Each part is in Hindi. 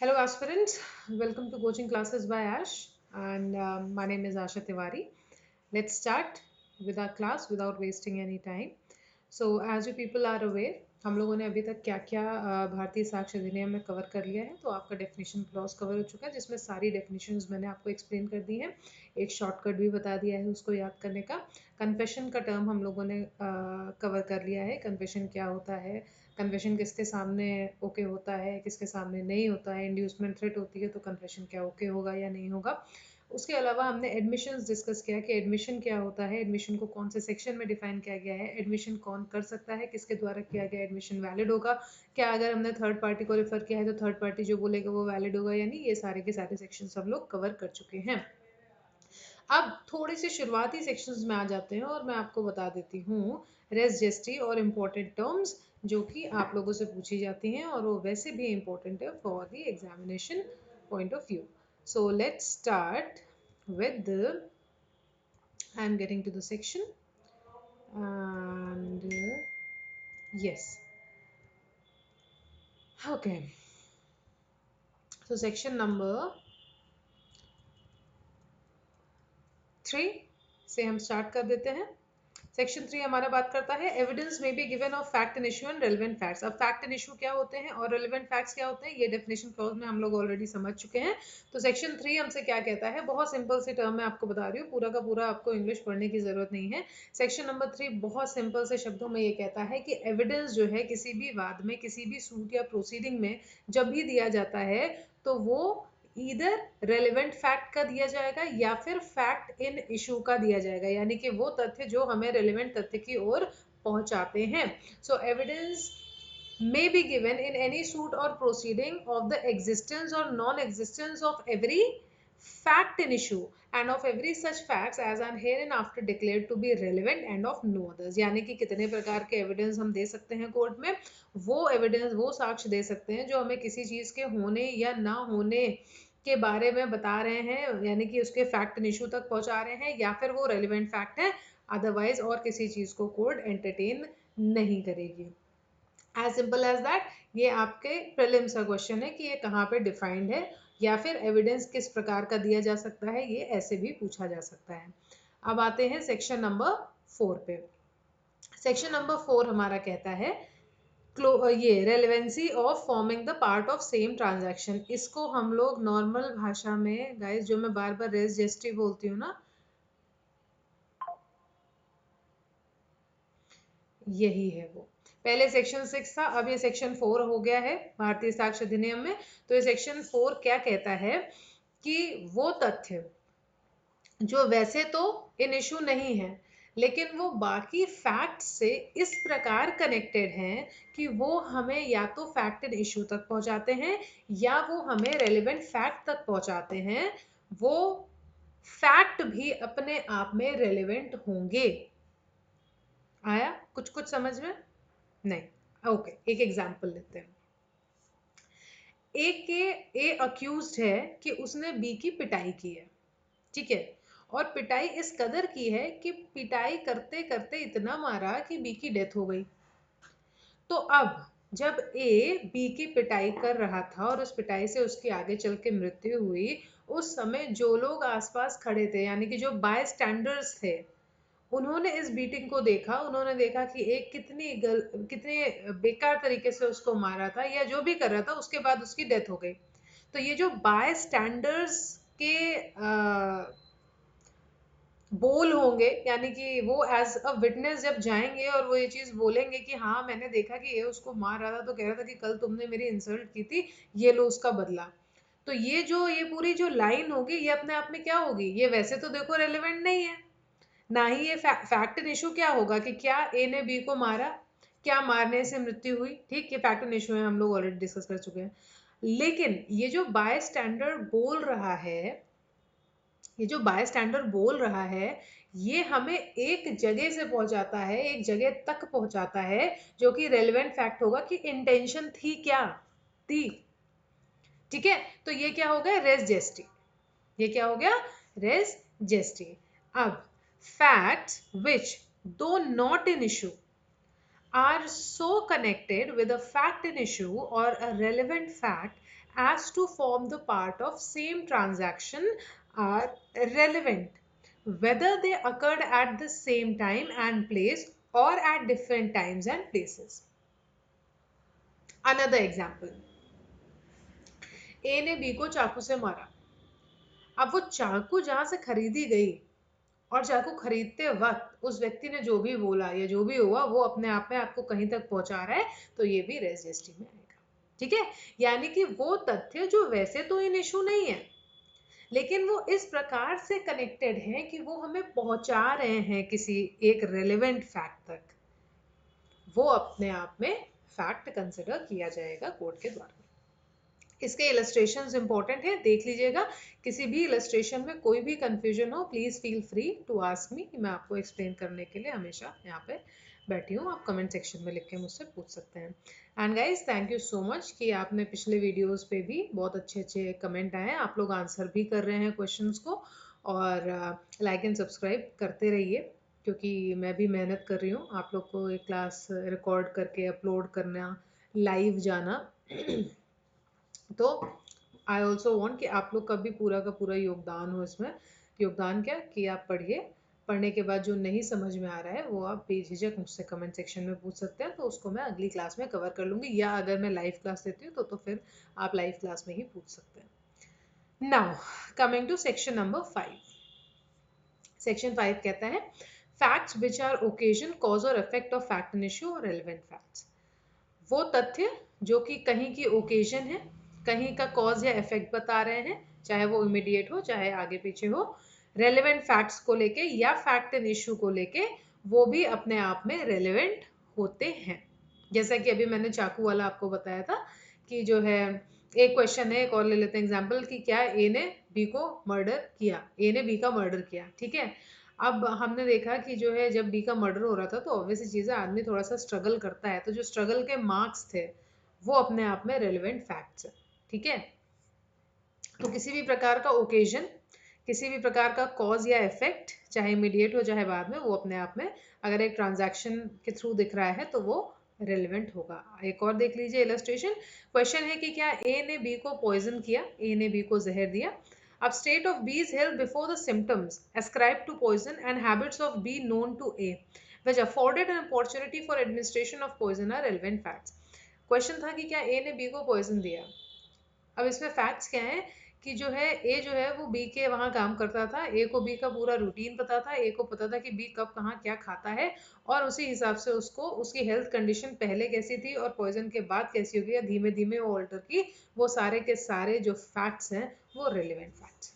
Hello, aspirants. Welcome to coaching classes by Ash, and my name is Asha Tiwari. Let's start with our class without wasting any time. So, as you people are aware, हम लोगों ने अभी तक क्या क्या भारतीय साक्ष्य अधिनियम में कवर कर लिया है। तो आपका डेफिनेशन क्लॉज कवर हो चुका है, जिसमें सारी डेफिनेशंस मैंने आपको एक्सप्लेन कर दी हैं। एक शॉर्टकट भी बता दिया है उसको याद करने का। कन्फेशन का टर्म हम लोगों ने कवर कर लिया है। कन्फेशन क्या होता है, कन्फेशन किसके सामने ओके होता है, किसके सामने नहीं होता है, इंड्यूसमेंट थ्रेट होती है तो कन्फेशन क्या ओके होगा या नहीं होगा। उसके अलावा हमने एडमिशंस डिस्कस किया कि एडमिशन क्या होता है, एडमिशन को कौन से सेक्शन में डिफाइन किया गया है, एडमिशन कौन कर सकता है, किसके द्वारा किया गया एडमिशन वैलिड होगा, क्या अगर हमने थर्ड पार्टी को रेफर किया है तो थर्ड पार्टी जो बोलेगा वो वैलिड होगा या नहीं। ये सारे के सारे सेक्शन हम लोग कवर कर चुके हैं। अब थोड़े से शुरुआती सेक्शंस में आ जाते हैं और मैं आपको बता देती हूँ रेस जेस्टी और इम्पोर्टेंट टर्म्स जो कि आप लोगों से पूछी जाती हैं और वो वैसे भी इम्पोर्टेंट है for the examination point of view. So let's start with the I'm getting to the section and yes, okay, so section number 3 से हम स्टार्ट कर देते हैं। सेक्शन 3 हमारा बात करता है एविडेंस में be given of fact and issue and relevant facts. अब फैक्ट एंड इशू क्या होते हैं और रेलेवेंट फैक्ट्स क्या होते हैं, ये डेफिनेशन क्लॉज में हम लोग ऑलरेडी समझ चुके हैं। तो सेक्शन 3 हमसे क्या कहता है, बहुत सिंपल सी टर्म में आपको बता रही हूँ, पूरा का पूरा आपको इंग्लिश पढ़ने की जरूरत नहीं है। सेक्शन नंबर 3 बहुत सिंपल से शब्दों में ये कहता है कि एविडेंस जो है किसी भी वाद में, किसी भी सूट या प्रोसीडिंग में जब भी दिया जाता है तो वो इधर रेलेवेंट फैक्ट का दिया जाएगा या फिर फैक्ट इन इशू का दिया जाएगा, यानी कि वो तथ्य जो हमें रेलेवेंट तथ्य की ओर पहुंचाते हैं। सो evidence may be given in any suit or proceeding of the existence or non-existence of every fact in issue and of every such facts as are hereinafter declared to be relevant and of no others। यानी कि कितने प्रकार के एविडेंस हम दे सकते हैं कोर्ट में, वो एविडेंस वो साक्ष्य दे सकते हैं जो हमें किसी चीज के होने या ना होने के बारे में बता रहे हैं, यानी कि उसके फैक्ट इन इशू तक पहुंचा रहे हैं या फिर वो रेलिवेंट फैक्ट है, अदरवाइज और किसी चीज को कोर्ट एंटरटेन नहीं करेगी। As simple as that. ये आपके प्रीलिम्स का क्वेश्चन है कि ये कहाँ पे डिफाइंड है या फिर एविडेंस किस प्रकार का दिया जा सकता है, ये ऐसे भी पूछा जा सकता है। अब आते हैं सेक्शन नंबर 4 पे। सेक्शन नंबर 4 हमारा कहता है ये relevancy of forming the part of same transaction. इसको हम लोग नॉर्मल भाषा में गाइस, जो मैं बार बार रेस जेस्टी बोलती हूँ ना, यही है वो। पहले सेक्शन 6 था, अब ये सेक्शन 4 हो गया है भारतीय साक्ष्य अधिनियम में। तो ये सेक्शन 4 क्या कहता है कि वो तथ्य जो वैसे तो इन इशू नहीं है लेकिन वो बाकी फैक्ट से इस प्रकार कनेक्टेड हैं कि वो हमें या तो फैक्ट इन इशू तक पहुंचाते हैं या वो हमें रेलेवेंट फैक्ट तक पहुंचाते हैं, वो फैक्ट भी अपने आप में रेलेवेंट होंगे। आया कुछ कुछ समझ में? नहीं। ओके, एक एग्जांपल लेते हैं। ए के ए अक्यूज्ड है कि उसने बी की पिटाई की है, ठीक है, और पिटाई इस कदर की है कि पिटाई करते करते इतना मारा कि बी की डेथ हो गई। तो अब जब ए बी की पिटाई कर रहा था और उस पिटाई से उसकी आगे चल के मृत्यु हुई, उस समय जो लोग आसपास खड़े थे, यानी कि जो बाय स्टैंडर्ड्स थे, उन्होंने इस बीटिंग को देखा। उन्होंने देखा कि एक कितने बेकार तरीके से उसको मारा था या जो भी कर रहा था, उसके बाद उसकी डेथ हो गई। तो ये जो बाय स्टैंडर्ड्स के बोल होंगे, यानी कि वो एज अ विटनेस जब जाएंगे और वो ये चीज बोलेंगे कि हाँ मैंने देखा कि ये उसको मार रहा था तो कह रहा था कि कल तुमने मेरी इंसल्ट की थी, ये लो उसका बदला। तो ये पूरी जो लाइन होगी ये अपने आप में क्या होगी, ये वैसे तो देखो रेलेवेंट नहीं है, ना ही ये फैक्ट एंड इशू क्या होगा कि क्या ए ने बी को मारा, क्या मारने से मृत्यु हुई, ठीक, ये फैक्ट एंड इशू है, हम लोग ऑलरेडी डिस्कस कर चुके हैं। लेकिन ये जो बाय स्टैंडर्ड बोल रहा है, ये जो बाय स्टैंडर्ड बोल रहा है, ये हमें एक जगह से पहुंचाता है, एक जगह तक पहुंचाता है जो कि रेलेवेंट फैक्ट होगा कि इंटेंशन थी क्या थी, ठीक है। तो ये क्या हो गया, रेस जेस्टी। ये क्या हो गया, रेस जेस्टी। अब facts which though not in issue are so connected with a fact in issue or a relevant fact as to form the part of same transaction are relevant, whether they occurred at the same time and place or at different times and places. Another example, ए ने बी को चाकू से मारा. अब वो चाकू जहां से खरीदी गई और चाकू खरीदते वक्त उस व्यक्ति ने जो भी बोला या जो भी हुआ वो अपने आप में आपको कहीं तक पहुंचा रहा है, तो ये भी रेस जीएसटी में आएगा. ठीक है, यानी कि वो तथ्य जो वैसे तो इन इशू नहीं है, लेकिन वो इस प्रकार से कनेक्टेड है कि वो हमें पहुंचा रहे हैं किसी एक रेलेवेंट फैक्ट तक, वो अपने आप में फैक्ट कंसिडर किया जाएगा कोर्ट के द्वारा. इसके इलस्ट्रेशंस इंपॉर्टेंट है, देख लीजिएगा. किसी भी इलस्ट्रेशन में कोई भी कंफ्यूजन हो, please feel free to ask me. मैं आपको एक्सप्लेन करने के लिए हमेशा यहाँ पे बैठी हूँ. आप कमेंट सेक्शन में लिख के मुझसे पूछ सकते हैं. And guys, thank you so much कि आपने पिछले वीडियोस पे भी बहुत अच्छे अच्छे कमेंट आए हैं. आप लोग आंसर भी कर रहे हैं क्वेश्चंस को, और लाइक एंड सब्सक्राइब करते रहिए, क्योंकि मैं भी मेहनत कर रही हूँ आप लोग को एक क्लास रिकॉर्ड करके अपलोड करना, लाइव जाना. तो आई ऑल्सो वॉन्ट कि आप लोग का भी पूरा का पूरा योगदान हो इसमें. योगदान क्या कि आप पढ़िए, पढ़ने के बाद जो नहीं समझ में आ रहा है वो आप बेझिझक मुझसे कमेंट सेक्शन में पूछ सकते हैं, तो उसको मैं अगली क्लास में कवर कर लूँगी, या अगर मैं लाइव क्लास लेती हूँ तो फिर आप लाइव क्लास में ही पूछ सकते हैं. Now coming to section number 5. Section 5 कहता है facts which are occasion, cause और effect of fact and issue और रेलेवेंट फैक्ट्स. वो तथ्य जो कि कहीं की ओकेजन है, कहीं का कॉज या इफेक्ट बता रहे हैं, चाहे वो इमीडिएट हो चाहे आगे पीछे हो, रेलेवेंट फैक्ट्स को लेके या फैक्ट एंड इशू को लेके, वो भी अपने आप में रेलेवेंट होते हैं. जैसा कि अभी मैंने चाकू वाला आपको बताया था कि जो है, एक क्वेश्चन है, एक और ले लेते हैं एग्जांपल कि क्या ए ने बी को मर्डर किया, ए ने बी का मर्डर किया. ठीक है, अब हमने देखा कि जो है जब बी का मर्डर हो रहा था तो ऑब्वियसली चीज़ है, आदमी थोड़ा सा स्ट्रगल करता है, तो जो स्ट्रगल के मार्क्स थे वो अपने आप में रेलेवेंट फैक्ट्स है. ठीक है, तो किसी भी प्रकार का ओकेजन, किसी भी प्रकार का कॉज या इफेक्ट, चाहे इमीडिएट हो चाहे बाद में, वो अपने आप में अगर एक ट्रांजैक्शन के थ्रू दिख रहा है तो वो रेलेवेंट होगा. एक और देख लीजिए इलस्ट्रेशन. क्वेश्चन है कि क्या ए ने बी को पॉइजन किया, ए ने बी को जहर दिया. अब state of B is held before the symptoms ascribed to poison and habits of B known to A which afforded an opportunity for administration of poison are relevant facts. Question था कि क्या ए ने बी को पॉइजन दिया. अब इसमें फैक्ट्स क्या है कि जो है ए जो है वो बी के वहाँ काम करता था, ए को बी का पूरा रूटीन पता था, ए को पता था कि बी कब कहाँ क्या खाता है, और उसी हिसाब से उसको उसकी हेल्थ कंडीशन पहले कैसी थी और पॉइजन के बाद कैसी होगी, या धीमे धीमे वो ऑल्टर की, वो सारे के सारे जो फैक्ट्स हैं वो relevant facts.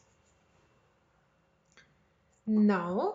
Now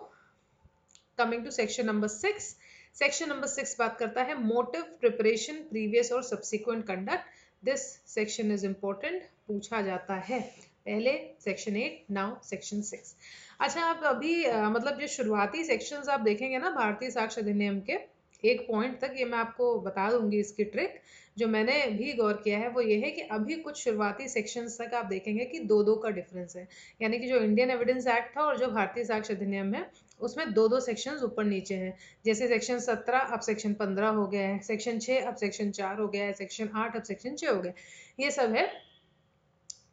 coming to section number 6. Section number 6 बात करता है मोटिव, प्रिपरेशन, प्रीवियस और subsequent conduct. This section is important, पूछा जाता है. पहले सेक्शन 8, नाउ सेक्शन 6. अच्छा, आप अभी मतलब जो शुरुआती सेक्शंस आप देखेंगे ना भारतीय साक्ष्य अधिनियम के, एक पॉइंट तक, ये मैं आपको बता दूंगी इसकी ट्रिक. जो मैंने भी गौर किया है वो ये है कि अभी कुछ शुरुआती सेक्शंस तक आप देखेंगे कि दो दो का डिफरेंस है. यानी कि जो इंडियन एविडेंस एक्ट था और जो भारतीय साक्ष्य अधिनियम है उसमें दो दो सेक्शंस ऊपर नीचे हैं. जैसे सेक्शन 17 अब सेक्शन 15 हो गया है, सेक्शन 6 अब सेक्शन 4 हो गया है, सेक्शन 8 अब सेक्शन 6 हो गया. ये सब है,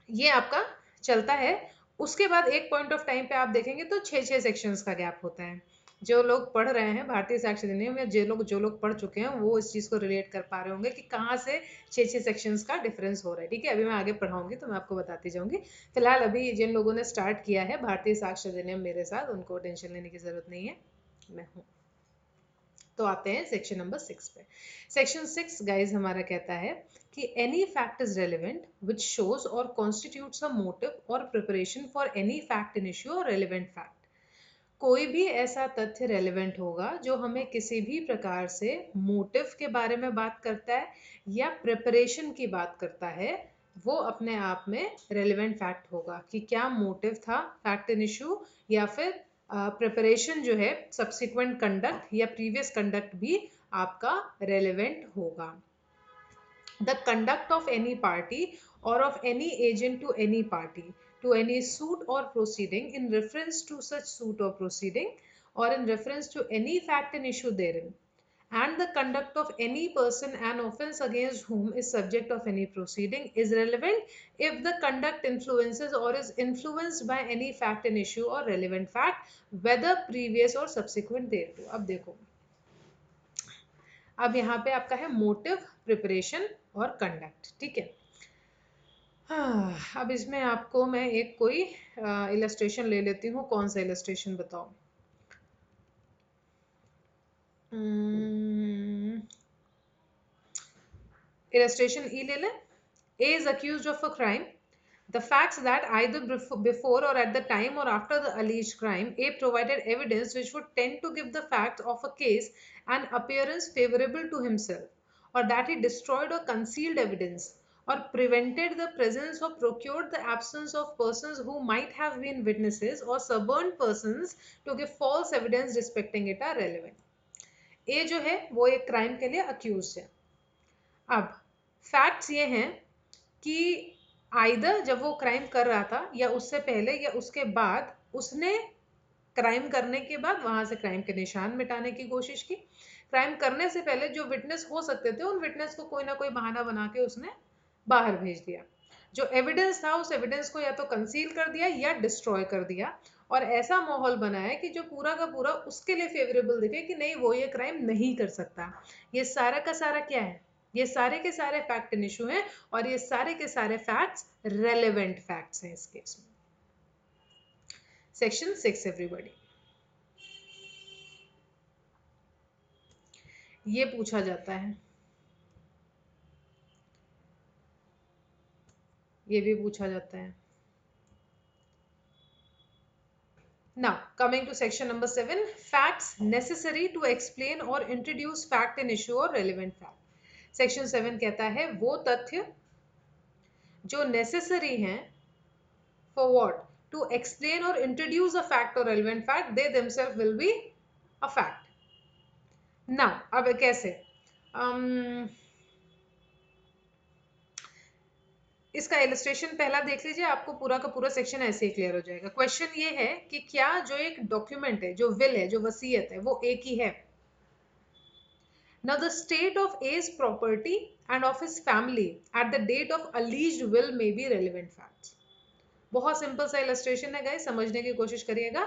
ये आपका चलता है. उसके बाद एक पॉइंट ऑफ टाइम पे आप देखेंगे तो 6 सेक्शंस का गैप होता है. जो लोग पढ़ रहे हैं भारतीय साक्ष्य अधिनियम या जो लोग पढ़ चुके हैं वो इस चीज को रिलेट कर पा रहे होंगे कि कहाँ से 6 सेक्शंस का डिफरेंस हो रहा है. ठीक है, अभी मैं आगे पढ़ाऊंगी तो मैं आपको बताती जाऊंगी. फिलहाल अभी जिन लोगों ने स्टार्ट किया है भारतीय साक्ष्य अधिनियम मेरे साथ, उनको टेंशन लेने की जरूरत नहीं है, मैं हूँ. तो आते हैं सेक्शन नंबर 6 पे. सेक्शन 6 गाइज हमारा कहता है कि any fact is relevant which shows और कॉन्स्टिट्यूट्स अ मोटिव और preparation for any fact in issue और रेलिवेंट फैक्ट. कोई भी ऐसा तथ्य रेलिवेंट होगा जो हमें किसी भी प्रकार से मोटिव के बारे में बात करता है या प्रिपरेशन की बात करता है, वो अपने आप में रेलिवेंट फैक्ट होगा. कि क्या मोटिव था फैक्ट इन इशू, या फिर प्रिपरेशन जो है सब्सिक्वेंट कंडक्ट या प्रीवियस कंडक्ट भी आपका रेलिवेंट होगा. The conduct of any party or of any agent to any party to any suit or proceeding in reference to such suit or proceeding or in reference to any fact and issue therein, and the conduct of any person an offense against whom is subject of any proceeding is relevant if the conduct influences or is influenced by any fact in issue or relevant fact whether previous or subsequent thereto. अब देखो, अब यहाँ पे आपका है मोटिव, प्रिपरेशन और कंडक्ट, ठीक है। हाँ, अब इसमें आपको मैं एक कोई इलस्ट्रेशन ले लेती हूँ। कौन सा इलस्ट्रेशन बताओ? इलस्ट्रेशन ई ले लें। A is accused of a crime. The facts that either before or at the time or after the alleged crime, A provided evidence which would tend to give the fact of a case an appearance favorable to himself, or that he destroyed or concealed evidence, or prevented the presence or procured the absence of persons who might have been witnesses, or suborned persons to give false evidence respecting it are relevant. A जो है वो एक क्राइम के लिए अक्यूज है। अब फैक्ट्स ये हैं कि आइदर जब वो क्राइम कर रहा था या उससे पहले या उसके बाद उसने क्राइम करने के बाद वहां से क्राइम के निशान मिटाने की कोशिश की। क्राइम करने से पहले जो विटनेस हो सकते थे उन विटनेस को कोई ना कोई बहाना बना के उसने बाहर भेज दिया। जो एविडेंस था उस एविडेंस को या तो कंसील कर दिया या डिस्ट्रॉय कर दिया, और ऐसा माहौल बनाया कि जो पूरा का पूरा उसके लिए फेवरेबल दिखे कि नहीं, वो ये क्राइम नहीं कर सकता। ये सारा का सारा क्या है? ये सारे के सारे फैक्ट इन इशू हैं, और ये सारे के सारे फैक्ट्स रेलेवेंट फैक्ट्स हैं इस केस में। सेक्शन 6 एवरीबॉडी, ये पूछा जाता है, ये भी पूछा जाता है। Now, coming to section number 7, facts necessary to explain or introduce fact in issue or relevant fact. Section 7 कहता है वो तथ्य जो necessary हैं for what? To explain or introduce a fact or relevant fact, they themselves will be a fact. Now, अब कैसे? इसका इलस्ट्रेशन पहला देख लीजिए, आपको पूरा का पूरा सेक्शन ऐसे ही क्लियर हो जाएगा। क्वेश्चन ये है कि क्या जो एक डॉक्यूमेंट है, जो विल है, जो वसीयत है, वो एक ही है। Now the state of A's property and of his family at the date of alleged will may be relevant facts. बहुत सिंपल सा इलस्ट्रेशन है गाइस, समझने की कोशिश करिएगा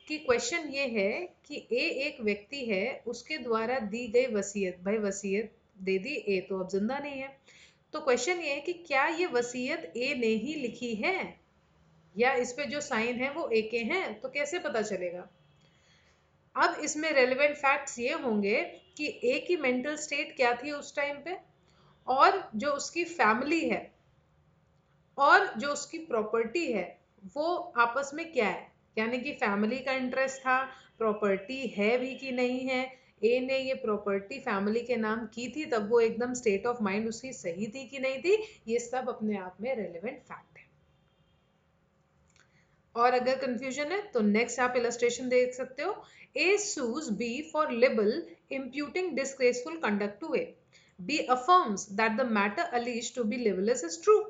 कि क्वेश्चन ये है कि ए एक व्यक्ति है, उसके द्वारा दी गई वसीयत, भाई वसीयत दे दी, ए तो अब जिंदा नहीं है, तो क्वेश्चन ये है कि क्या ये वसीयत ए ने ही लिखी है या इस पे जो साइन है वो ए के हैं, तो कैसे पता चलेगा? अब इसमें रेलेवेंट फैक्ट्स ये होंगे कि ए की मेंटल स्टेट क्या थी उस टाइम पे, और जो उसकी फैमिली है और जो उसकी प्रॉपर्टी है वो आपस में क्या है, यानी कि फैमिली का इंटरेस्ट था, प्रॉपर्टी है भी कि नहीं है, ए ने ये प्रॉपर्टी फैमिली के नाम की थी तब वो एकदम स्टेट ऑफ माइंड उसकी सही थी कि नहीं थी, ये सब अपने आप में रेलेवेंट फैक्ट है। और अगर कंफ्यूजन है तो नेक्स्ट आप इलस्ट्रेशन देख सकते हो। A sues B for libel imputing disgraceful conduct to A. B affirms that the matter alleged to be libelous is true.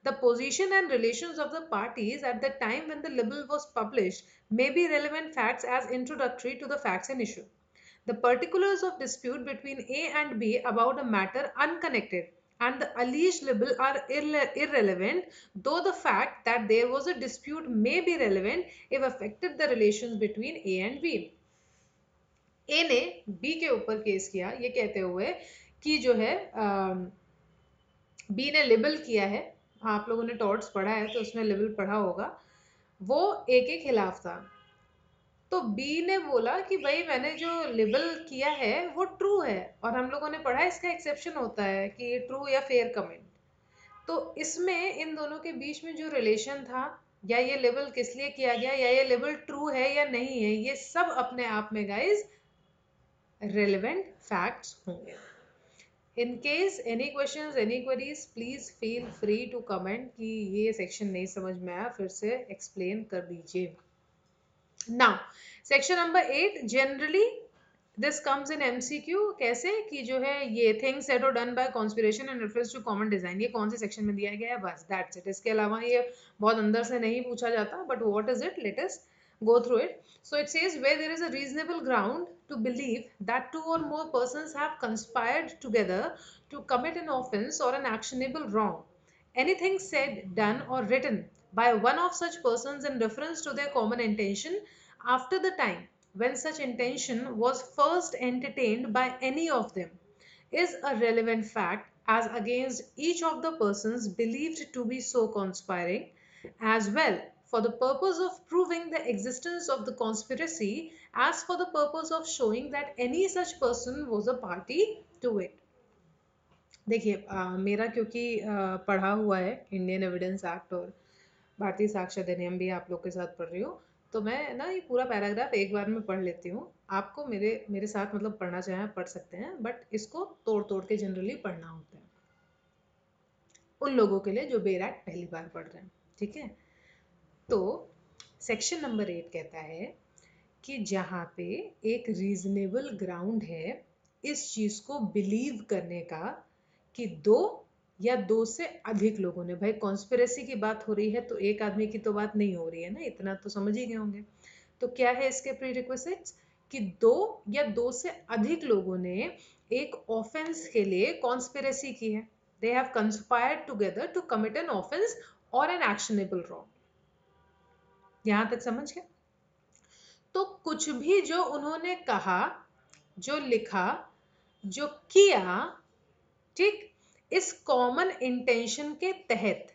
The position and relations of the parties at the time when the libel was published may be relevant facts as introductory to the facts in issue. The particulars of dispute between A and B about a matter unconnected and the alleged libel are irrelevant, though the fact that there was a dispute may be relevant if affected the relations between A and B. ए ने बी के ऊपर केस किया ये कहते हुए कि जो है बी ने लिबल किया है, आप लोगों ने टॉर्ट्स पढ़ा है तो उसमें लिबल पढ़ा होगा, वो ए के खिलाफ था। तो बी ने बोला कि भाई मैंने जो लिबल किया है वो ट्रू है, और हम लोगों ने पढ़ा है इसका एक्सेप्शन होता है कि ट्रू या फेयर कमेंट। तो इसमें इन दोनों के बीच में जो रिलेशन था, या ये लेबल किस लिए किया गया, या ये लेबल ट्रू है या नहीं है, ये सब अपने आप में गाइज relevant facts होंगे। In case any questions, any queries, please feel free to comment कि ये section नहीं समझ में आया, फिर से explain कर दीजिए। Now, section number 8, generally this comes in MCQ, कैसे कि जो है ये things said or done by conspiration and reference to common design, ये कौन से section में दिया गया है, बस that's it। इसके अलावा ये बहुत अंदर से नहीं पूछा जाता, but what is it, let us go through it. So it says where there is a reasonable ground to believe that two or more persons have conspired together to commit an offense or an actionable wrong. Anything said, done, or written by one of such persons in reference to their common intention after the time when such intention was first entertained by any of them is a relevant fact as against each of the persons believed to be so conspiring, as well for the purpose of proving the existence of the conspiracy as for the purpose of showing that any such person was a party to it. देखिए मेरा क्योंकि पढ़ा हुआ है इंडियन एविडेंस एक्ट और भारतीय साक्ष्य अधिनियम भी आप लोग के साथ पढ़ रही हूँ, तो मैं ना ये पूरा पैराग्राफ एक बार में पढ़ लेती हूँ। आपको मेरे मेरे साथ मतलब पढ़ना चाहें पढ़ सकते हैं, बट इसको तोड़ तोड़ के जनरली पढ़ना होता है उन लोगों के लिए जो बेर एक्ट पहली बार पढ़ रहे हैं। ठीक है, तो सेक्शन नंबर 8 कहता है कि जहाँ पे एक रीजनेबल ग्राउंड है इस चीज को बिलीव करने का कि दो या दो से अधिक लोगों ने, भाई कॉन्स्पिरेसी की बात हो रही है तो एक आदमी की तो बात नहीं हो रही है ना, इतना तो समझ ही गए होंगे। तो क्या है इसके प्रीरिक्विजिट्स कि दो या दो से अधिक लोगों ने एक ऑफेंस के लिए कॉन्स्पिरेसी की है, they have conspired together to commit an offence और एन एक्शनेबल रॉन्ग। यहां तक समझ गए? तो कुछ भी जो उन्होंने कहा, जो लिखा, जो किया, ठीक, इस कॉमन इंटेंशन के तहत,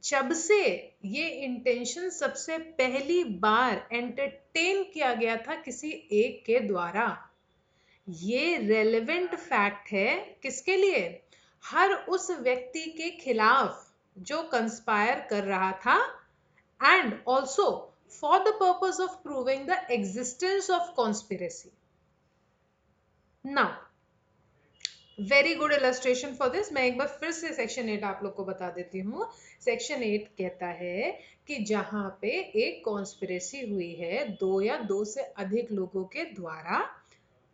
जब से ये इंटेंशन सबसे पहली बार एंटरटेन किया गया था किसी एक के द्वारा, ये रेलेवेंट फैक्ट है किसके लिए? हर उस व्यक्ति के खिलाफ जो कंस्पायर कर रहा था, and also for the purpose of proving the existence of conspiracy. Now, very good illustration for this. मैं एक बार फिर से सेक्शन 8 आप लोग को बता देती हूँ। सेक्शन 8 कहता है कि जहां पे एक कॉन्स्पिरेसी हुई है दो या दो से अधिक लोगों के द्वारा,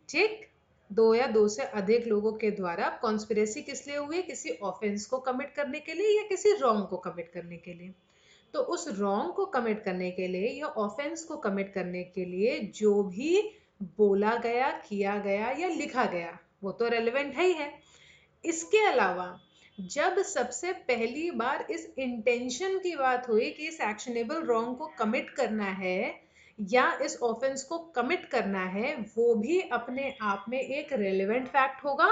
ठीक, दो या दो से अधिक लोगों के द्वारा, कॉन्स्पिरेसी किस लिए हुई? किसी ऑफेंस को कमिट करने के लिए या किसी रॉन्ग को कमिट करने के लिए। तो उस रॉन्ग को कमिट करने के लिए या ऑफेंस को कमिट करने के लिए जो भी बोला गया, किया गया या लिखा गया वो तो रेलेवेंट है ही है। इसके अलावा जब सबसे पहली बार इस इंटेंशन की बात हुई कि इस एक्शनेबल रॉन्ग को कमिट करना है या इस ऑफेंस को कमिट करना है, वो भी अपने आप में एक रेलेवेंट फैक्ट होगा,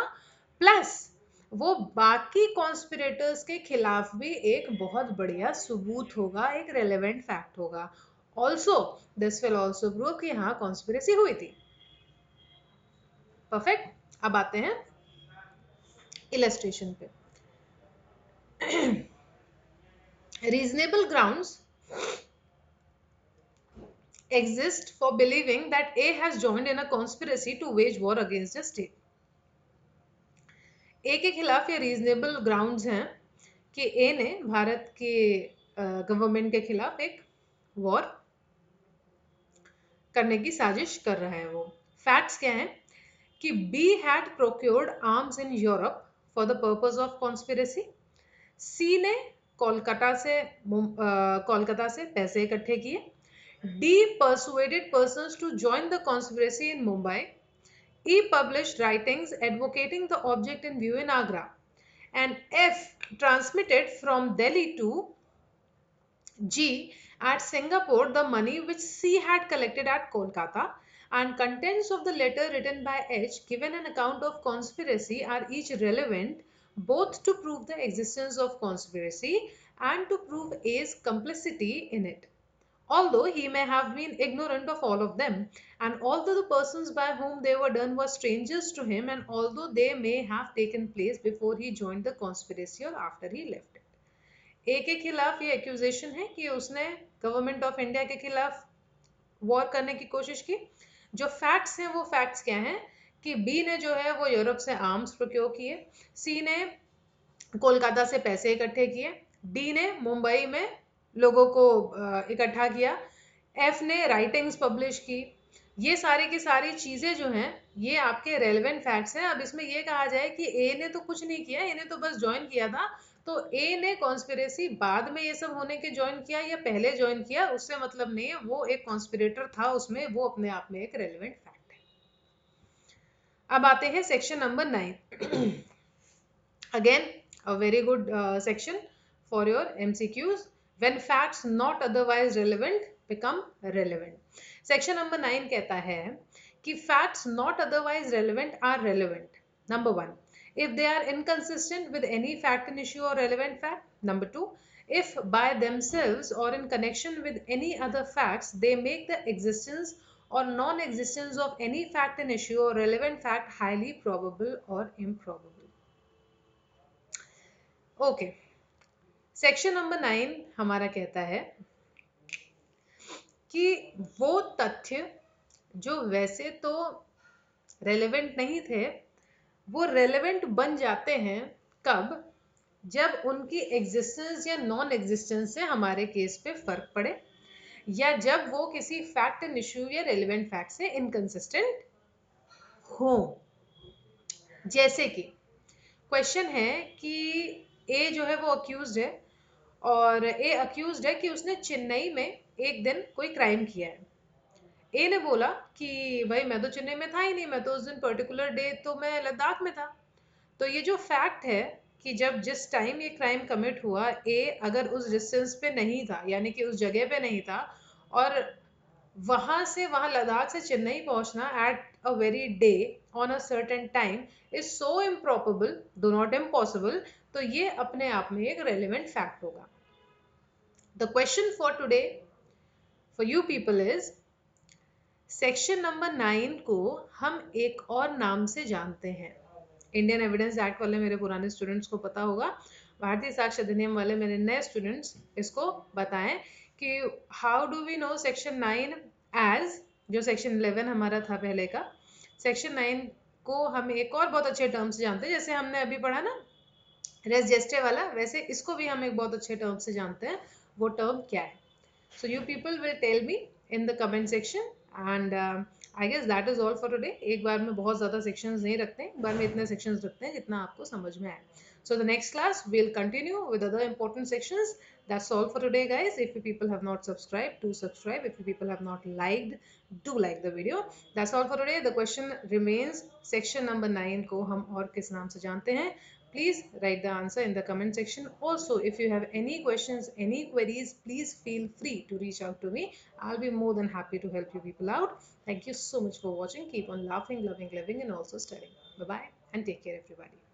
प्लस वो बाकी कॉन्स्पिरेटर्स के खिलाफ भी एक बहुत बढ़िया सबूत होगा, एक रेलेवेंट फैक्ट होगा। Also this will also prove कि हाँ कॉन्स्पिरेसी हुई थी। परफेक्ट। अब आते हैं इलस्ट्रेशन पे। Reasonable grounds exist for believing that A has joined in a conspiracy to wage war against a state. ए के खिलाफ ये रीजनेबल ग्राउंड्स हैं कि ए ने भारत के गवर्नमेंट के खिलाफ एक वॉर करने की साजिश कर रहा है। वो फैक्ट्स क्या हैं कि B had procured arms in Europe for the purpose of conspiracy. C ने कोलकाता से पैसे इकट्ठे किए। D persuaded persons to join the conspiracy in Mumbai. E published writings advocating the object in view in Agra. And F transmitted from Delhi to G at Singapore the money which C had collected at Kolkata, and contents of the letter written by H given an account of conspiracy are each relevant both to prove the existence of conspiracy and to prove A's complicity in it. Although he may have been ignorant of all of them, and although the persons by whom they were done were strangers to him, and although they may have taken place before he joined the conspiracy or after he left it. ए के खिलाफ ये एक्यूजेशन है कि उसने गवर्नमेंट ऑफ इंडिया के खिलाफ वॉर करने की कोशिश की। जो फैक्ट्स हैं वो फैक्ट्स क्या हैं कि बी ने जो है वो यूरोप से आर्म्स प्रोक्योर किए, सी ने कोलकाता से पैसे इकट्ठे किए, डी ने मुंबई में लोगों को इकट्ठा किया, एफ ने राइटिंग्स पब्लिश की। ये सारी की सारी चीजें जो हैं ये आपके रेलेवेंट फैक्ट्स हैं। अब इसमें ये कहा जाए कि ए ने तो कुछ नहीं किया, ए ने तो बस ज्वाइन किया था तो ए ने कॉन्स्पिरेसी बाद में ये सब होने के ज्वाइन किया या पहले ज्वाइन किया उससे मतलब नहीं है, वो एक कॉन्स्पिरेटर था उसमें, वो अपने आप में एक रेलिवेंट फैक्ट है। अब आते हैं section number 9। Again, a very good section for your MCQs. When facts not otherwise relevant become relevant. Section number 9 कहता है कि facts not otherwise relevant are relevant. Number 1, if they are inconsistent with any fact and issue or relevant fact. Number 2, if by themselves or in connection with any other facts they make the existence or non-existence of any fact and issue or relevant fact highly probable or improbable. Okay, section number 9 हमारा कहता है कि वो तथ्य जो वैसे तो रेलेवेंट नहीं थे, वो रेलेवेंट बन जाते हैं कब? जब उनकी एग्जिस्टेंस या नॉन एग्जिस्टेंस से हमारे केस पे फर्क पड़े, या जब वो किसी फैक्ट एंड इश्यू या रेलेवेंट फैक्ट से इनकंसिस्टेंट हो। जैसे कि क्वेश्चन है कि ए जो है वो अक्यूज्ड है, और ए अक्यूज्ड है कि उसने चेन्नई में एक दिन कोई क्राइम किया है। ए ने बोला कि भाई मैं तो चेन्नई में था ही नहीं, मैं तो उस दिन पर्टिकुलर डे तो मैं लद्दाख में था। तो ये जो फैक्ट है कि जब जिस टाइम ये क्राइम कमिट हुआ, ए अगर उस डिस्टेंस पे नहीं था, यानी कि उस जगह पे नहीं था, और वहां से वहां लद्दाख से चेन्नई पहुंचना at a very day on a certain time is so improbable, दो नॉट इम्पॉसिबल, तो ये अपने आप में एक रेलिवेंट फैक्ट होगा। The question for today for you people is, section number 9 को हम एक और नाम से जानते हैं। इंडियन एविडेंस एक्ट वाले मेरे पुराने स्टूडेंट्स को पता होगा, भारतीय साक्ष्य अधिनियम वाले मेरे नए स्टूडेंट्स इसको बताएं कि how do we know section 9 as, जो सेक्शन 11 हमारा था पहले का, सेक्शन 9 को हम एक और बहुत अच्छे टर्म से जानते हैं। जैसे हमने अभी पढ़ा ना रेस जेस्टे वाला, वैसे इसको भी हम एक बहुत अच्छे टर्म से जानते हैं। वो टर्म क्या है? So you people will tell me in the comment section, and I guess that is all for today. एक बार में बहुत ज़्यादा sections नहीं रखते हैं, एक बार में इतने sections रखते हैं जितना आपको समझ में आए। So the next class we'll continue with other important sections. That's all for today, guys. If you people have not subscribed, do subscribe. If you people have not liked, do like the video. That's all for today. The question remains, section number 9 को हम और किस नाम से जानते हैं? Please write the answer in the comment section. Also, if you have any questions, any queries, please feel free to reach out to me. I'll be more than happy to help you people out. Thank you so much for watching. Keep on laughing, loving, living, and also studying. Bye bye and take care, everybody.